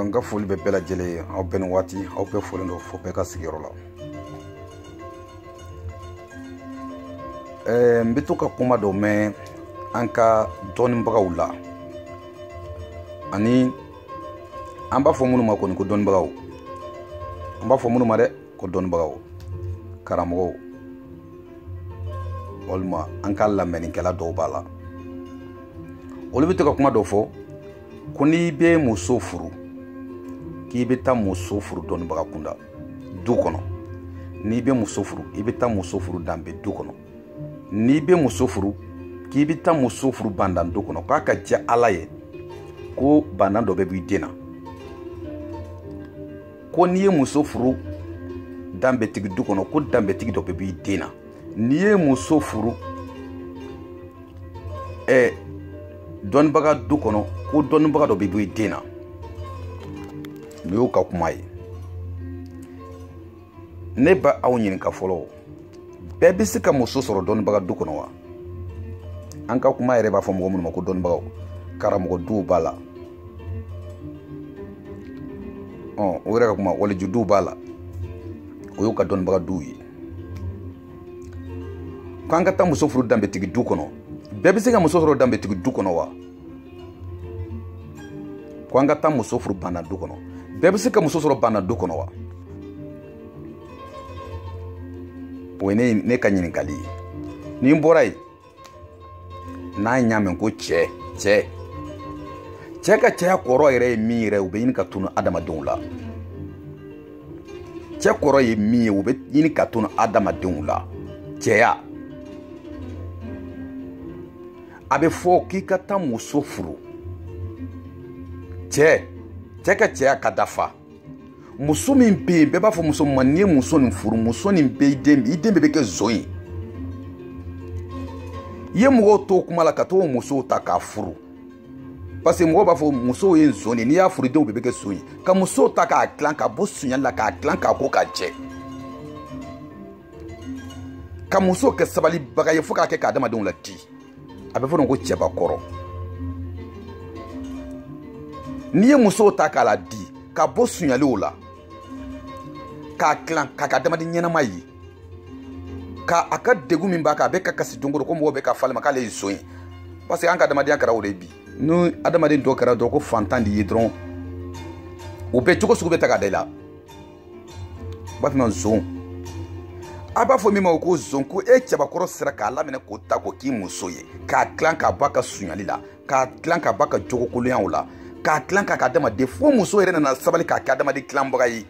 nga foli bɛ bɛɛ lajɛlen aw bɛɛ ni waati aw bɛɛ foli do fo bɛɛ ka sigiyɔrɔ la. N bɛ to ka kuma dɔ mɛn an ka dɔnnibagaw la ani an b'a fɔ minnu ma kɔni ko dɔnnibagaw, an b'a fɔ minnu ma dɛ ko dɔnnibagaw, karamɔgɔw walima an ka lamɛnnikɛla dɔw b'a la. Olu bɛ to ka kuma dɔ fɔ ko n'i bɛ muso furu k'i bɛ taa muso furu dɔnnibaga kunda du kɔnɔ. N'i bɛ muso furu i bɛ taa muso furu danbe du kɔnɔ. N'i bɛ muso furu k'i bɛ taa muso furu bandan du kɔnɔ. K'a ka diya Ala ye ko bandan dɔ bɛ b'i den na. Ko n'i ye muso furu danbetigi du kɔnɔ ko danbetigi dɔ bɛ b'i den na. N'i ye muso furu dɔnnibaga du kɔnɔ ko dɔnnibaga dɔ bɛ b'i den na. Nin y'o ka kuma ye. Ne ba aw ɲininka fɔlɔ, bɛɛ bɛ se ka muso sɔrɔ dɔnnibaga du kɔnɔ wa? An ka kuma yɛrɛ b'a fɔ mɔgɔ minnu ma ko dɔnnibagaw, karamɔgɔ duw b'a la, o yɛrɛ ka kuma waliju duw b'a la, o y'u ka dɔnnibaga duw ye. K'an ka taa muso furu danbetigi du kɔnɔ, bɛɛ bɛ se ka muso sɔrɔ danbetigi du kɔnɔ wa? K'an ka taa muso furu banna du kɔnɔ, bɛɛ bɛ se ka muso sɔrɔ banna du kɔnɔ wa? O ye ne ka ɲininkali ye. Ni n bɔra yen n'a ɲa mɛn ko cɛ ka cɛya kɔrɔ yɛrɛ ye min yɛrɛ u bɛ ɲini ka tunu adamadenw la. Cɛ kɔrɔ ye min ye u bɛ ɲini ka tunu adamadenw la. Cɛya, a bɛ fɔ k'i ka taa muso furu, cɛ ka cɛya ka dafa. Muso min bɛ yen bɛɛ b'a fɔ muso ma n'i ye muso nin furu, muso nin bɛ i den bɛ kɛ zon ye. I ye mɔgɔw to kuma la ka t'o musow ta k'a furu parce que mɔgɔw b'a fɔ musow ye zon ye, n'i y'a furu denw bɛɛ bɛ kɛ zon ye. Ka musow ta k'a dilan ka bɔ suɲɛli la k'a dilan k'a ko k'a jɛ. Ka musow kɛ sabalibaga ye fo k'a kɛ k'adamadenw ladi. A bɛ fɔ nin ko cɛbakɔrɔ. N'i ye musow ta k'a la di ka bɔ suɲɛliw la k'a dilan k'a ka adamaden ɲɛnama ye, k'a ka degun min b'a kan a bɛ ka kasi don o don ko mɔgɔw bɛ ka falen ma k'ale ye zon ye parce que an ka adamadenya kɛra o de ye bi. Ni adamaden dɔ kɛra dɔrɔn ko fantan de ye dɔrɔn u bɛɛ cogo sugu bɛ ta ka da i la. U b'a fɔ ma zon. A b'a fɔ min ma ko zon, ko e cɛbakɔrɔ sera k'a laminɛ k'o ta k'o k'i muso ye, k'a dilan k'a bɔ a ka suɲɛli la, k'a dilan k'a bɔ a ka jogokolonyaw la, k'a dilan k'a ka adamaden fo muso yɛrɛ nana sabali k'a kɛ adamaden dilanbaga ye.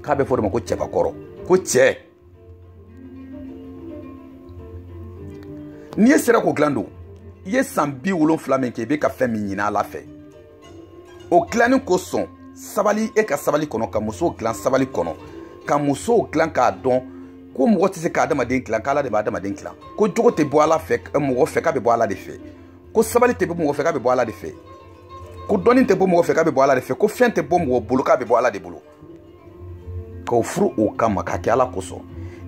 K'a bɛ fɔ o de ma ko cɛbakɔrɔ, ko cɛ. N'i ye sera k'o dilan don, i ye san 70 min kɛ i bɛ ka fɛn min ɲini Ala fɛ, o dilanni kosɔn sabali, e ka sabali kɔnɔ, ka musow dilan sabali kɔnɔ, ka musow dilan k'a dɔn ko mɔgɔ tɛ se ka adamaden dilan, k'Ala de b'a adamaden dilan, ko jogo tɛ bɔ Ala fɛ mɔgɔ fɛ k'a bɛ bɔ Ala de fɛ, ko sabali tɛ bɔ mɔgɔ fɛ k'a bɛ bɔ Ala de fɛ, ko dɔnni tɛ bɔ mɔgɔ fɛ k'a bɛ bɔ Ala de fɛ, ko fɛn tɛ bɔ mɔgɔ bolo k'a bɛ bɔ Ala de bolo. K'o furu o kama k'a kɛ Ala kosɔn.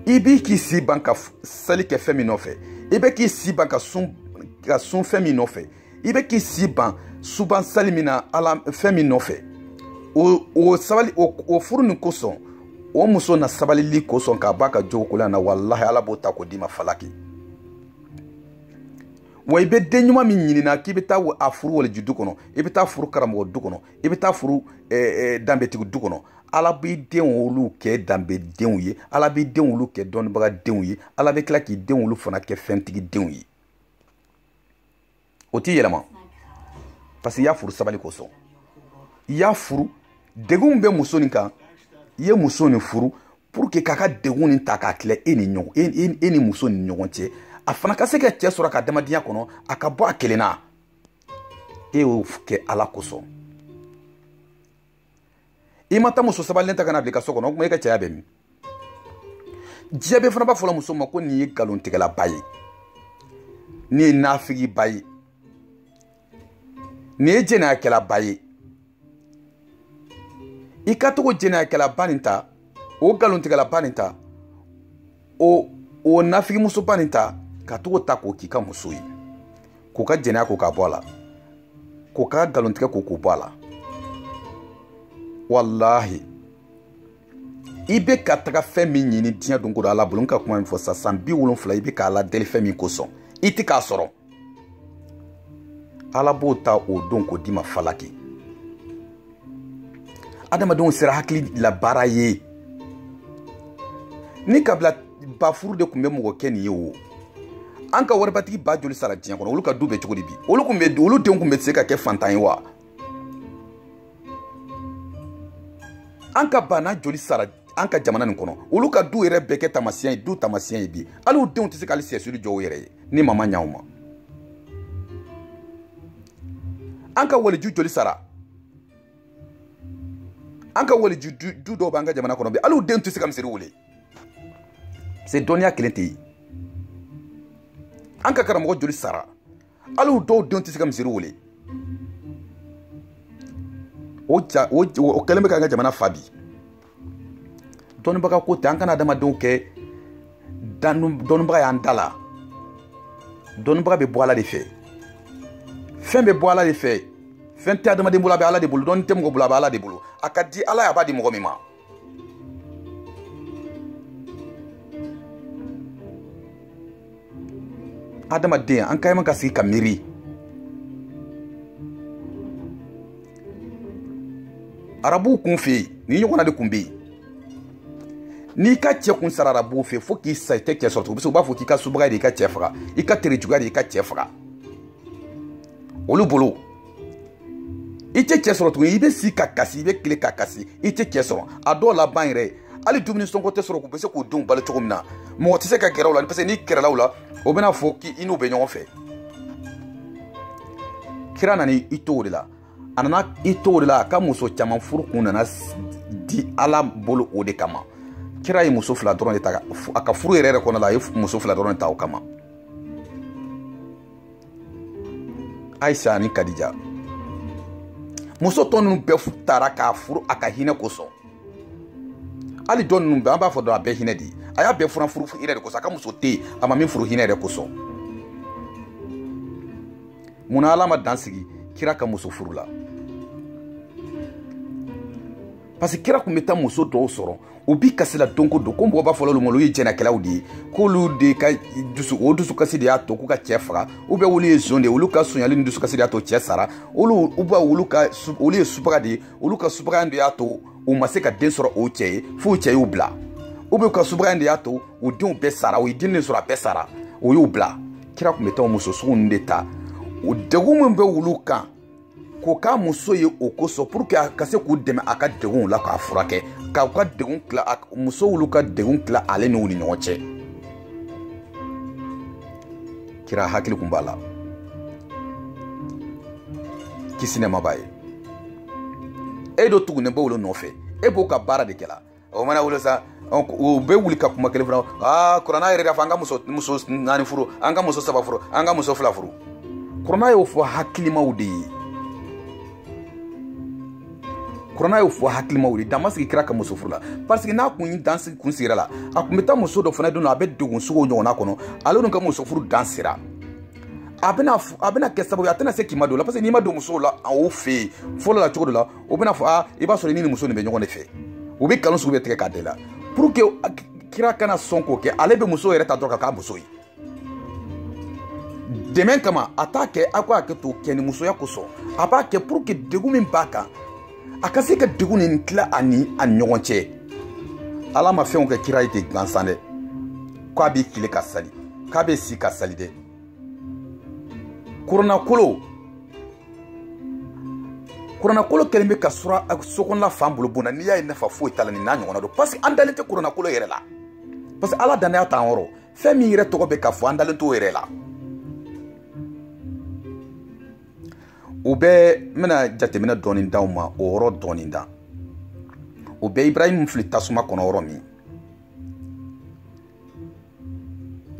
I b'i k'i si ban ka seli kɛ fɛn min nɔfɛ, i bɛ k'i si ban ka sun fɛn min nɔfɛ, i bɛ k'i si ban suban sali min na Ala fɛn min nɔfɛ. O sabali, o furu nin kosɔn, o muso na sabalili kosɔn k'a b'a ka jogokolon na, walahi Ala b'o ta k'o d'i ma falaki. Wa i bɛ den ɲuman min ɲinina k'i bɛ taa a furu waliju du kɔnɔ, i bɛ taa furu karamɔgɔ du kɔnɔ, i bɛ taa furu danbetigi du kɔnɔ, Ala b'i den olu kɛ danbedenw ye, Ala b'i den olu kɛ dɔnnibaga denw ye, Ala bɛ tila k'i den olu fana kɛ fɛntigi denw ye. O t'i yɛlɛma parce que i y'a furu sabali kosɔn. I y'a furu, degun bɛ muso nin kan, i ye muso nin furu pour que k'a ka degun nin ta k'a tila e ni muso ni ɲɔgɔn cɛ, a fana ka se ka cɛ sɔrɔ a ka adamadenya kɔnɔ, a ka bɔ a kelen na. E y'o kɛ Ala kosɔn. I ma taa muso sabalilen ta ka na bila i ka so kɔnɔ, o tuma e ka cɛya bɛ min? Diɲɛ bɛɛ fana b'a fɔ muso ma ko nin ye nkalontigɛlaba ye, nin ye nafigiba ye, nin ye jɛnɛyakɛlaba ye. I ka to ko jɛnɛyakɛlaba nin ta, o nkalontigɛlaba nin ta, o nafigimusoba nin ta, ka to ko ta k'o k'i ka muso ye, k'o ka jɛnɛya ko k'a bɔ a la, k'o ka galontigɛ k'o bɔ a la wallahi i bɛ ka taga fɛn min ɲini diɲɛ don ko don ala bolo n ka kuma min fɔ sa san 70 i bɛ k'a ladeli fɛn min kosɔn i tɛ k'a sɔrɔ ala b'o ta o don k'o d'i ma falaki adamadenw sera hakili labaara ye ni kabila bafuru de tun bɛ mɔgɔ kɛ nin ye o an ka waribatigi ba joli sara diɲɛ kɔnɔ olu ka du bɛ cogo di bi olu denw tun bɛ se ka kɛ fantan ye wa an ka bana joli sara an ka jamana nin kɔnɔ olu ka du yɛrɛ bɛɛ kɛ tamasiyɛn ye du tamasiyɛn ye bi hali u denw tɛ se k'ale sɛsuri jɔ u yɛrɛ ye ni mama ɲa u ma an ka waliju joli sara an ka waliju du dɔw b'an ka jamana kɔnɔ bi hali u denw tɛ se ka misiri wele c'est dɔnniya kelen tɛ yen an ka karamɔgɔ joli sara hali u dɔw denw tɛ se ka misiri wele o kɛlen bɛ k'an ka jamana fa bi dɔnnibaga ko tɛ an kana adamadenw kɛ dɔnnibaga y'an da la dɔnnibaga bɛ bɔ ala de fɛ fɛn bɛ bɔ ala de fɛ fɛn tɛ adamaden bolo a bɛ ala de bolo dɔnni tɛ mɔgɔ bolo a bɛ ala de bolo a ka di ala ye a b'a di mɔgɔ min ma adamaden an ka ɲi ka sigi ka miiri arabuw kun fɛ yen ni ɲɔgɔnna de kun bɛ yen n'i ka cɛ kun sara arabuw fɛ fo k'i sa i tɛ cɛ sɔrɔ tugun u b'a fɔ k'i ka subaga de i ka cɛ faga i ka tere juguya de i ka cɛ faga olu bolo i tɛ cɛ sɔrɔ tugun i bɛ si ka kasi i bɛ tile ka kasi i tɛ cɛ sɔrɔ a dɔw laban yɛrɛ hali dumuni sɔngɔ tɛ sɔrɔ k'u bɛ se k'u denw balo cogo min na mɔgɔ tɛ se ka gɛrɛ u la parce que n'i gɛrɛla u la o bɛna fɔ k'i n'u bɛ ɲɔgɔn fɛ kira nana i to o de la a nana i to o de la a ka muso caman furu kun nana di ala bolo o de kama kira ye muso 2 dɔrɔn de ta a ka furu yɛrɛ kɔnɔ la a ye muso 2 dɔrɔn de ta o kama Aisha ani Kadija muso tɔ ninnu bɛɛ taara k'a furu a ka hinɛ kosɔn hali dɔ ninnu bɛɛ an b'a fɔ dɔrɔn a bɛɛ hinɛ de ye a y'a bɛɛ furu hinɛ de kosɔn a ka muso tɛ yen a ma min furu hinɛ yɛrɛ kosɔn munna ala ma dan sigi kira ka muso furu la parce que kira kun bɛ taa muso dɔw sɔrɔ u bi kasi la don ko don ko mɔgɔ b'a fɔ olu ma olu ye jɛnɛkɛlaw de ye k'olu de ka dusukasi de y'a to k'u ka cɛ faga ou bien olu ye zon de ye olu ka sonyali ni dusukasi de y'a to cɛ sara olu ye subaga de ye olu ka subaga de y'a to u ma se ka den sɔrɔ o cɛ ye f'u cɛ y'u bila ou bien u ka subaga de y'a to u denw bɛɛ sara u ye den sɔrɔ a bɛɛ sara o y'u bila kira kun bɛ taa muso sugu ninnu de ta o degun min bɛ wulu kan k'o k'a muso ye o kosɔn pour que a ka se k'u dɛmɛ a ka degun la k'a furakɛ k'aw ka degun tila muso wulu ka degun tila ale n'u ni ɲɔgɔn cɛ kira hakili kun b'a la kisi nɛma b'a ye e dɔ tugunnen bɛ wolo nɔfɛ e b'o ka baara de kɛla o mana wolo sa o bɛ wuli ka kuma kelen fana kuranna yɛrɛ y'a fɔ an ka muso 4 furu an ka muso 3 furu an ka muso 2 furu kuranna y'o fɔ hakilimaw de ye kuranna y'o fɔ hakilimaw de dan ma sigi kira ka muso furu la parce que n'a kun dan sigi kun sigira la a kun bɛ taa muso dɔ fana don a bɛ degun sugu ɲɔgɔnna kɔnɔ ale n'u ka muso furu dan sera a bɛna kɛ sababu ye a tɛna se k'i ma don la parce que n'i ma don musow la o fɛ yen fɔlɔ la cogo dɔ la o bɛna fɔ i b'a sɔrɔ i ni muso nin bɛ ɲɔgɔn de fɛ u bɛ nkalon sugu bɛ tigɛ k'a da i la pour que kira kana sɔn k'o kɛ ale bɛ muso yɛrɛ ta dɔrɔn ka k'a muso ye dɛmɛ kama a t'a kɛ a ko a kɛ to kɛ ni musoya kosɔn a b'a kɛ pour que degun min b'a kan a ka se ka degun nin tila a ni ɲɔgɔn cɛ ala ma fɛnw kɛ kira ye ten gansan dɛ k'a b'i tile ka sali k'a bɛ si ka sali dɛ kuranakolo kɛlen bɛ ka sokɔnɔla fan bolo bon na n'i y'a ye nafa foyi t'a la nin n'a ɲɔgɔnna don parce que an dalen tɛ kuranakolo yɛrɛ la parce que ala danaya t'an yɔrɔ fɛn min yɛrɛ tɔgɔ bɛ ka fɔ an dalen t'o yɛrɛ la o bɛɛ n bɛna jateminɛ dɔɔni d'aw ma o yɔrɔ dɔɔni da o bɛɛ Ibrahim fili tasuma kɔnɔ yɔrɔ min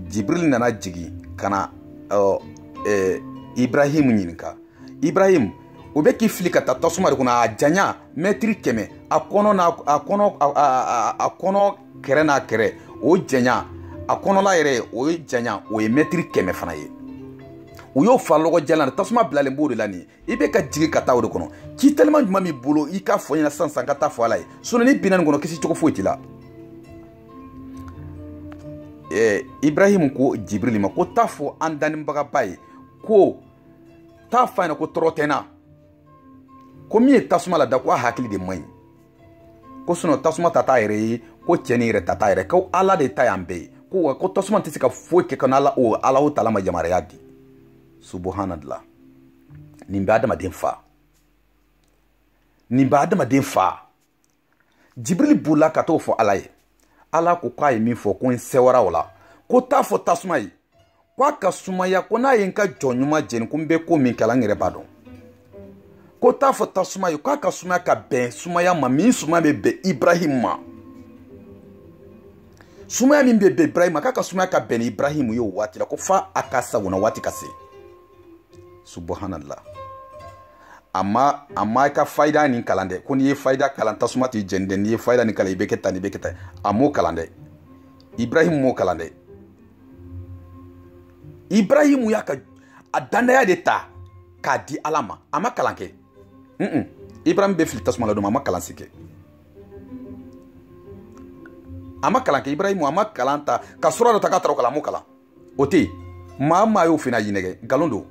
Jibril nana jigin ka na Ibrahim ɲininka Ibrahim o bɛ k'i fili ka taa tasuma de kɔnɔ a janya mètre 100 a kɔnɔ kɛrɛ n'a kɛrɛ o janya a kɔnɔla yɛrɛ o ye janya o ye mètre 100 fana ye u y'o fara lɔgɔ jalan tasuma bilalen b'o de la nin i bɛ ka jigi ka taa o de kɔnɔ ci tellement ɲuman b'i bolo i k'a fɔ ɲɛna sisan ka taa fɔ ala ye sinon ni binna nin kɔnɔ kisi cogo foyi t'i la. Ibrahim ko Jibril ma ko taa fɔ an dannibagaba ye ko taa fɔ a ɲɛna ko tɔɔrɔ tɛ n na ko min ye tasuma la da ko a hakili de man ɲi ko sinon tasuma ta t'a yɛrɛ ye ko cɛ ni yɛrɛ ta t'a yɛrɛ ko ala de ta y'an bɛɛ ye ko wa ko tasuma tɛ se ka foyi kɛ ka ala o taala ma yamaruya di. Subhanallah, nin bɛ adamaden fa, nin bɛ adamaden fa. Jibril bolila ka t'o fɔ ala ye. Ala ko k'a ye min fɔ ko n sɛwara o la ko t'a fɔ tasuma ye ko a ka sumaya ko n'a ye n ka jɔn ɲuman jeni ko n bɛ ko min kɛ n yɛrɛ b'a dɔn ko t'a fɔ tasuma ye k'a ka sumaya ka bɛn sumaya ma min sumaya bɛ bɛn Ibrahim ma sumaya min bɛ bɛn Ibrahim ma k'a ka sumaya ka bɛn ni Ibrahim ye o waati la ko fa a ka sagona waati ka se. Subhanallah, amma ka fayda nin kalan dɛ ko n'i ye fayda kalan tasuma t'i jeni dɛ n'i ye fayda nin kalan i bɛ kɛ tan i bɛ kɛ tan a m'o kalan dɛ Ibrahim m'o kalan dɛ Ibrahim y'a ka a dandaya de ta k'a di ala ma a ma kalan kɛ Ibrahim bɛ fili tasuma la don a ma kalan si kɛ a ma kalan kɛ Ibrahim a ma kalan ta ka sura dɔ ta k'a taara o kalan a m'o kalan o tɛ yen maa y'o fana ɲinɛgɛ nkalon don.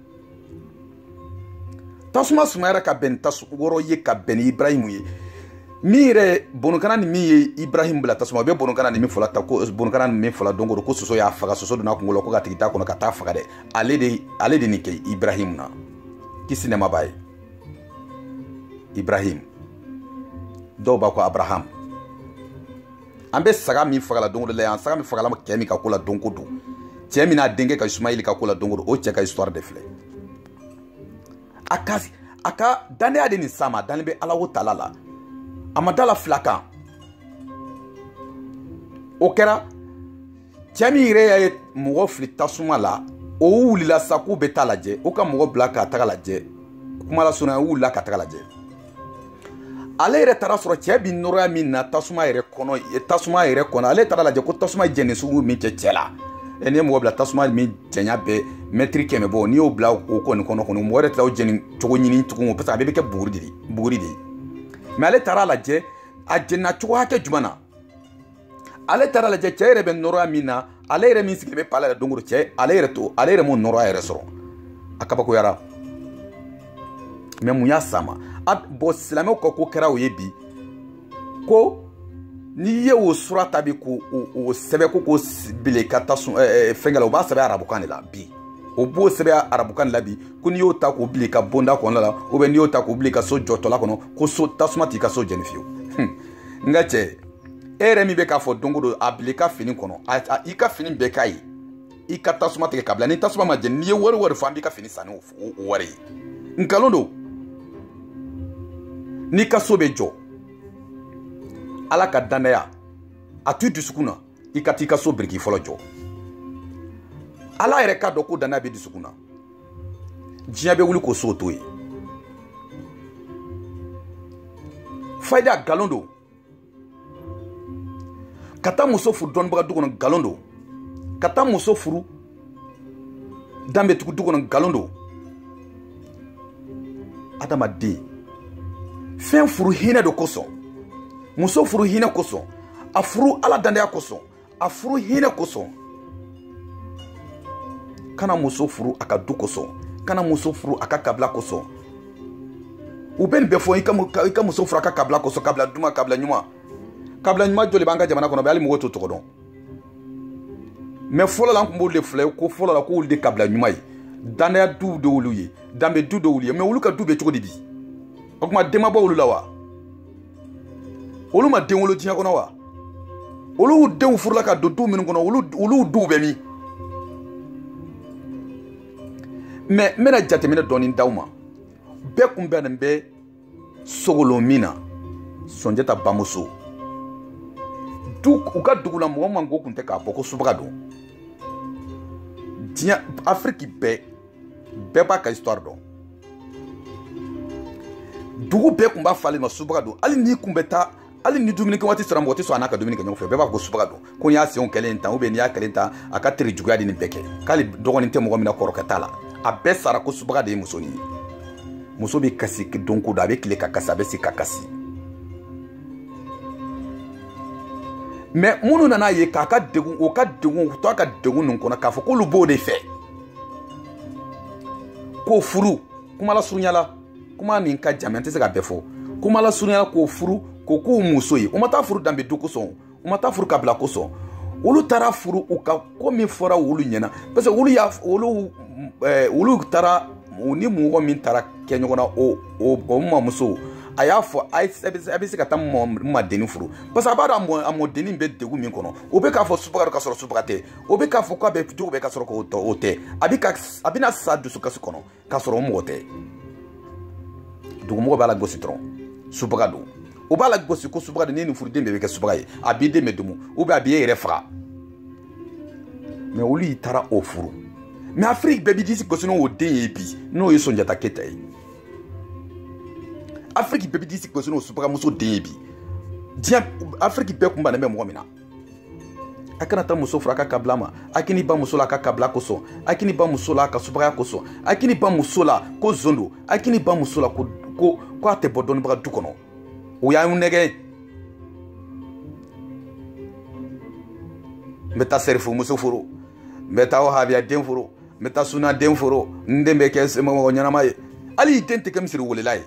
Tasuma sumayara ka bɛn wɔɔrɔ ye ka bɛn ni Ibrahim ye min yɛrɛ bonokana ni min ye Ibrahim bila tasuma o bɛ bonokana ni min fɔla ta ko bonokana ni min fɔla don o don ko soso y'a faga soso donna kungo la ko ka tigi t'a kɔnɔ ka taa faga dɛ ale de nin kɛ Ibrahim na kisi nɛma b'a ye Ibrahim dɔw b'a ko Abraham an bɛ saga min fagala don o don la yan saga min fagala cɛ min ka ko la don o don cɛ min n'a denkɛ ka Ismaïl ka ko la don o don o cɛ ka histoire de filɛ. A ka dandaya de nin sama dalen bɛ ala o tala la a ma dala fila kan o kɛra cɛ min yɛrɛ ye mɔgɔ fili tasuma la o wulila sa k'u bɛ taa lajɛ o ka mɔgɔ bila ka taga lajɛ kuma la surunya o wulila ka taga lajɛ ale yɛrɛ taara sɔrɔ cɛ bi nɔrɔya min na tasuma yɛrɛ kɔnɔ ale taara lajɛ ko tasuma jɛnni sugu min kɛ cɛ la n'i ye mɔgɔ bila tasuma min jɛnya bɛɛ mɛtiri 100 bɔ n'i y'o bila o kɔni kɔnɔ mɔgɔ wɛrɛ tila o jɛni cogo ɲini tugun parce que a bɛɛ bɛ kɛ buguri de ye mais ale taara lajɛ a jɛnna cogo hakɛ jumɛn na ale taara lajɛ cɛ yɛrɛ bɛ nɔrɔya min na ale yɛrɛ min sigilen bɛ pala la don o don cɛ ale yɛrɛ m'o nɔrɔya yɛrɛ sɔrɔ a kabakoyara mais mun y'a s'a ma bon silamɛw ka ko kɛra o ye bi ko n'i ye o sura ta bi k'o sɛbɛn ko bile ka taa fɛnkɛ la o b'a sɛbɛn arabukan de la bi o b'o sɛbɛn arabukan de la bi ko n'i y'o ta k'o bile ka bonda kɔnɔna la ou bien n'i y'o ta k'o bile ka so jɔtɔla kɔnɔ ko so tasuma t'i ka so jɛni fiyewu n ka cɛ e yɛrɛ min bɛ k'a fɔ don o don a bile i ka fini kɔnɔ i ka fini bɛɛ k'a ye i ka tasuma tigɛ ka bila ni tasuma ma jɛni n'i ye wari fɔ an b'i ka fini san n'o wari ye nkalon don n'i ka so bɛ jɔ ala ka dandaya a tu dusukun na i ka t'i ka so biriki fɔlɔ jɔ ala yɛrɛ k'a dɔn ko dandaya bɛ dusukun na diɲɛ bɛ wuli k'o so to ye fayida nkalon don ka taa muso furu dɔnnibaga du kɔnɔ nkalon don ka taa muso furu danbetigiw du kɔnɔ nkalon don adamaden fɛn furu hinɛ de kosɔn muso furu hinɛ kosɔn a furu ala dandaya kosɔn a furu hinɛ kosɔn kana muso furu a ka du kosɔn kana muso furu a ka kabila kosɔn u bɛ nin bɛɛ fɔ i ka muso furu a ka kabila kosɔn kabila duman kabila ɲuman joli b'an ka jamana kɔnɔ bɛ hali mɔgɔw t'o tɔgɔ dɔn mais fɔlɔ la an tun b'olu de filɛ ko fɔlɔ la k'olu de kabila ɲuman ye dandaya du de olu ye danbe du de olu ye mais olu ka du bɛ cogo di bi o tuma den ma bɔ olu la wa olu ma den wolo diɲɛ kɔnɔ wa olu denw furula ka don du minnu kɔnɔ olu duw bɛ min mais n bɛna jateminɛ dɔɔni d'aw ma bɛɛ kun bɛnnen bɛ sogolon min na Sunjata bamuso u ka dugu la mɔgɔ man ko kun tɛ k'a bɔ ko subaga don diɲɛ Afiriki bɛɛ b'a ka histoire dɔn dugu bɛɛ kun b'a falen ma subaga don hali n'i kun bɛ taa hali ni dumuni kɛ waati sera mɔgɔ tɛ sɔn a n'a ka dumuni kɛ ɲɔgɔn fɛ bɛɛ b'a fɔ ko subaga don ko n y'a senw kɛlen tan ou bien n'i y'a kɛlen tan a ka teri juguya de nin bɛɛ kɛ k'ale dɔgɔnin tɛ mɔgɔ min na kɔrɔkɛ t'a la a bɛɛ sara ko subaga de ye muso nin ye. Muso bɛ kasi don ko don a bɛ tile ka kasi a bɛ se ka kasi. Mais minnu nana ye k'a ka degun o ka degun to a ka degun nin kɔnɔ k'a fɔ k'olu b'o de fɛ. K'o furu kuma la surunyala kuma nin ka jan mɛ n tɛ se ka bɛɛ fɔ. Kuma la surunyala k'o furu k'o k'u muso ye. U ma taa furu danbe du kosɔn u ma taa furu kabila kosɔn. Olu taara furu u ka ko min fɔra olu ɲɛna parce que olu taara ni mɔgɔ min taara kɛ ɲɔgɔn na o mɔmuso a y'a fɔ a bɛ se ka taa mɔdenni furu parce que a b'a dɔn a mɔdenni bɛ degun min kɔnɔ o bɛ k'a fɔ subaga ka sɔrɔ subaga tɛ o bɛ k'a fɔ k'a bɛ jogo bɛ ka sɔrɔ k'o tɛ a bɛna sa dusukasi kɔnɔ k'a sɔrɔ o mɔgɔ tɛ dugumɔgɔ b'a la gosi dɔrɔn subaga don o b'a la gosi ko subaga don ni nin furuden bɛɛ bɛ kɛ subaga ye a b'i den bɛ dumu ou bien a b'i yɛrɛ faga mais olu y'i taara o furu mais Afrique bɛɛ b'i disi gosi n'o den ye bi n'o ye Sunjata Keyita ye Afrique bɛɛ b'i disi gosi n'o subagamuso den ye bi diɲɛ Afrique bɛɛ kun bannen bɛ mɔgɔ min na a kana taa muso furu a ka kabila ma a k'i ni ba muso la a ka kabila kosɔn a k'i ni ba muso la a ka subagaya kosɔn a k'i ni ba muso la ko zon don a k'i ni ba muso la ko a tɛ bɔ dɔnnibaga du kɔnɔ o y'an nɛgɛ n bɛ taa sɛrifu muso furu n bɛ taa wahabiya den furu n bɛ taa suna den furu n den bɛ kɛ mɔgɔ ɲɛnama ye hali i den tɛ kɛ misiri welela ye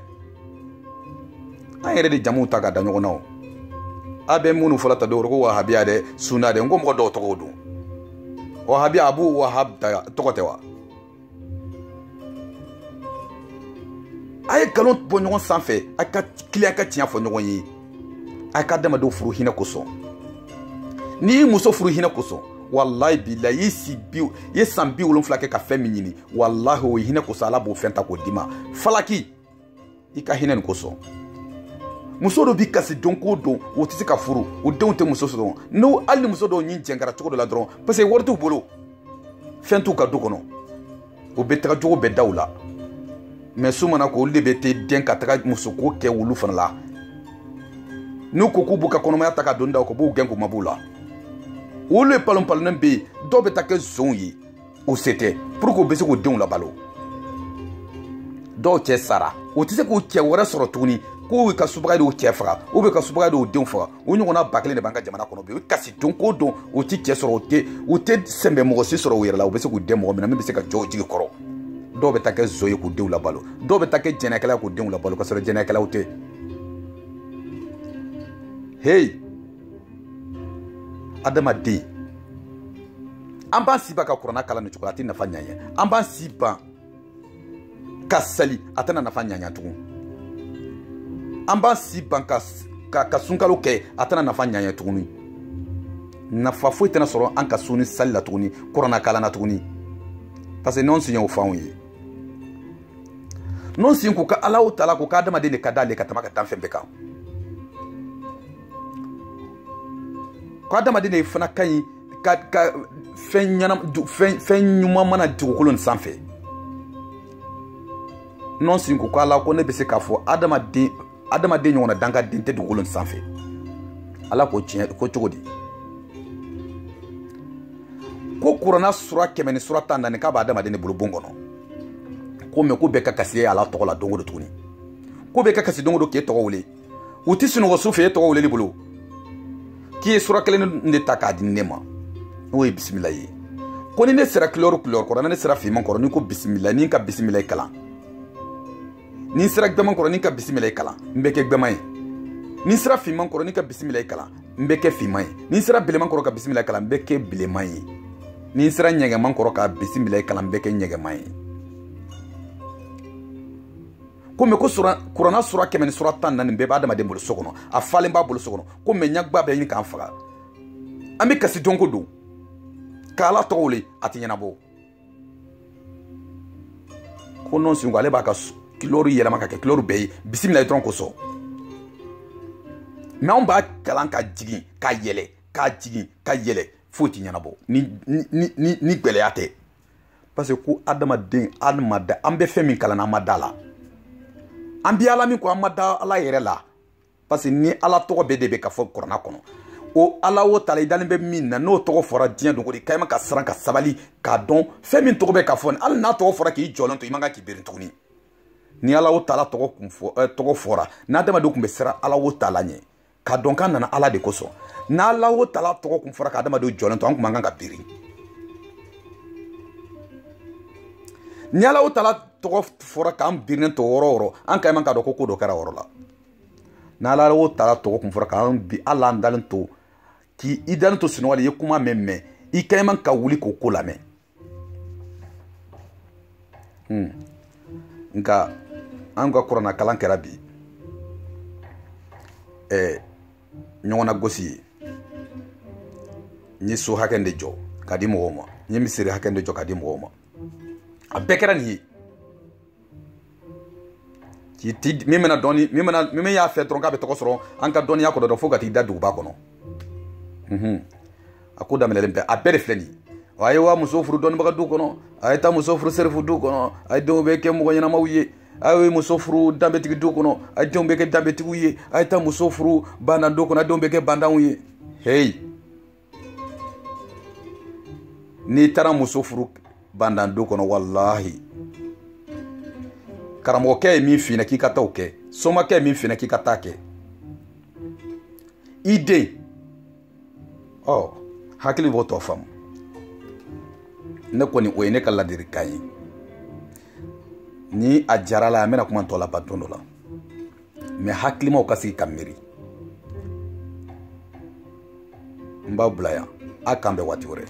an yɛrɛ de jamuw ta ka da ɲɔgɔn na o a bɛ minnu fɔla ta dɔw ko wahabiya dɛ suna dɛ n ko mɔgɔ dɔw tɔgɔw don wahabiya a b'u wahab tɔgɔ tɛ wa a ye nkalon bɔ ɲɔgɔn sanfɛ a ka kiliya ka tiɲɛ fɔ ɲɔgɔn ye a ka adamadenw furu hinɛ kosɔn n'i y'i muso furu hinɛ kosɔn wallahi billahi i ye san 70 kɛ ka fɛn min ɲini wallahi o hinɛ kosɔn ala b'o fɛn ta k'o d'i ma falaki i ka hinɛ nin kosɔn muso dɔ b'i kasi don ko don o tɛ se ka furu o denw tɛ muso sɔrɔ n'o hali ni muso dɔw ɲi jɛngɛra cogo dɔ la dɔrɔn parce que wari t'u bolo fɛn t'u ka du kɔnɔ o bɛ taga jogo bɛɛ da u la mais su mana ko olu de bɛ te den ka taga muso ko kɛ olu fana la n'u ko k'u b'u ka kɔnɔmaya ta ka don da o ko b'u gɛn k'u ma b'u la olu ye palon-palonnen bɛ yen dɔw bɛ taa kɛ zonw ye o se tɛ pour que u bɛ se k'u denw labalo dɔw cɛ sara o tɛ se k'u cɛ wɛrɛ sɔrɔ tuguni k'u ka subaga de y'u cɛ faga ou bien ka subaga de y'u denw faga o ɲɔgɔnna ba kelen de b'an ka jamana kɔnɔ bi o kasi don ko don o tɛ cɛ sɔrɔ u tɛ sɛnbɛ mɔgɔ si sɔrɔ u yɛrɛ la u bɛ se k'u den mɔgɔ min na min bɛ se ka jɔ jigi kɔrɔ dɔw bɛ taa kɛ zo ye k'u denw labalo dɔw bɛ taa kɛ jɛnɛkɛla ye k'u denw labalo ka sɔrɔ jɛnɛkɛlaw tɛ hey adamaden an b'an si ban ka kuranna kalan nin cogo a tɛ nafa ɲa ye an b'an si ban ka sali a tɛna nafa ɲa tugun an b'an si ban ka sunkalo kɛ a tɛna nafa ɲa ye tuguni nafa foyi tɛna sɔrɔ an ka sun ni sali la tuguni kuranna kalan na tuguni parce que n'anw si y'o fɔ anw ye n'anw si ko ka Alahu Taala ko k'adamaden de ka d'ale ka tɛmɛ ka taa fɛn bɛɛ kan k'adamaden de fana ka ɲi ka fɛn ɲuman mana dugukolo nin sanfɛ n'anw si ko Ala ko ne bɛ se k'a fɔ adamaden ɲɔgɔnna dankaden tɛ dugukolo nin sanfɛ Ala ko tiɲɛ ko cogo di ko kuranna sura 100 ni sura 14 k'a b'a adamaden de bolo bon kɔnɔ ko mɛ ko bɛɛ ka kasi ye Ala tɔgɔ la don o don tuguni ko bɛɛ ka kasi don o don k'e tɔgɔ wele u tɛ sunɔgɔ su fɛ e tɔgɔ weleli bolo k'i ye sura 1 de ta k'a di ne ma n'o ye bisimila ye ko ni ne sera couleur kɔrɔ ni ne sera finman kɔrɔ ni ko bisimila ni ka bisimila kalan ni sera gbɛman kɔrɔ ni ka bisimila kalan n bɛ kɛ gbɛman ye ni sera finman kɔrɔ ni ka bisimila kalan n bɛ kɛ finman ye ni sera bilenman kɔrɔ ka bisimila kalan n bɛ kɛ bilenman ye ni sera ɲɛgɛman kɔrɔ ka bisimila kalan n bɛ kɛ ɲɛgɛman ye ko mɛ ko kuranna sura 100 ni sura 14 nin bɛɛ b'a adamaden bolo so kɔnɔ a falen b'a bolo so kɔnɔ ko mɛ ɲagba bɛ ɲini k'an faga an bɛ kasi don ko don k'Ala tɔgɔ wele a tɛ ɲɛnabɔ ko non sinko ale b'a ka couleur yɛlɛma ka kɛ couleur bɛɛ ye bisimila dɔrɔn kosɔn mais anw b'a kalan ka jigin ka yɛlɛ ka jigin ka yɛlɛ foyi tɛ ɲɛnabɔ ni gwɛlɛya tɛ parce que ko adamaden an bɛ fɛn min kalan an ma da la an bɛ Ala min ko an ma da Ala yɛrɛ la parce que ni Ala tɔgɔ bɛɛ de bɛ ka fɔ kuranna kɔnɔ o ala o tala i dalen bɛ min na n'o tɔgɔ fɔra diɲɛ don o de ka ɲi ma ka siran ka sabali k'a dɔn fɛn min tɔgɔ bɛ ka fɔ hali n'a tɔgɔ fɔra k'i jɔlen to i man kan k'i beri tuguni ni ala o tala tɔgɔ fɔra n'adamadenw tun bɛ siran ala o tala ɲɛ k'a dɔn k'a nana ala de kosɔn n'ala o tala tɔgɔ kun fɔra k'adamadenw jɔlen to an kun man kan ka beri ni ala o tala tɔgɔ fɔra k'an birilen to yɔrɔ o yɔrɔ an ka ɲi ma k'a dɔn ko dɔ kɛra yɔrɔ la n'ala o tala tɔgɔ kun fɔra k'an bi ala an dalen to k'i dalen to sunɔgɔ la i ye kuma mɛn mɛn i ka ɲi ma ka wuli k'o ko lamɛn nka an ka kuranna kalan kɛra bi ɲɔgɔnna gosi ye n ye so hakɛ de jɔ ka di mɔgɔw ma n ye misiri hakɛ de jɔ ka di mɔgɔw ma a bɛɛ kɛra nin ye min bɛna dɔɔni min y'a fɛ dɔrɔn k'a bɛ tɔgɔ sɔrɔ an ka dɔnniya kɔrɔ dɔrɔn fo ka t'i da duguba kɔnɔ a ko daminɛlen bɛɛ a bɛɛ de filɛ nin ye a ye wa muso furu dɔnnibaga du kɔnɔ a ye taa muso furu serifu du kɔnɔ a ye denw bɛ kɛ mɔgɔ ɲɛnamaw ye a ye muso furu danbetigi du kɔnɔ a ye denw bɛ kɛ danbetigiw ye a ye taa muso furu bandan du kɔnɔ a denw bɛ kɛ bandanw ye heyi n'i taara muso furu bandan du kɔnɔ walahi karamɔgɔkɛ ye min f'i ɲɛna k'i ka taa o kɛ somakɛ ye min f'i ɲɛna k'i ka taa kɛ i den hakili b'o tɔ faamu ne kɔni o ye ne ka ladilikan ye ni a diyara la an bɛna kuma tɔ laban don dɔ la mɛ hakilimaw ka sigi ka miiri n b'aw bila yan a k'an bɛn waati wɛrɛ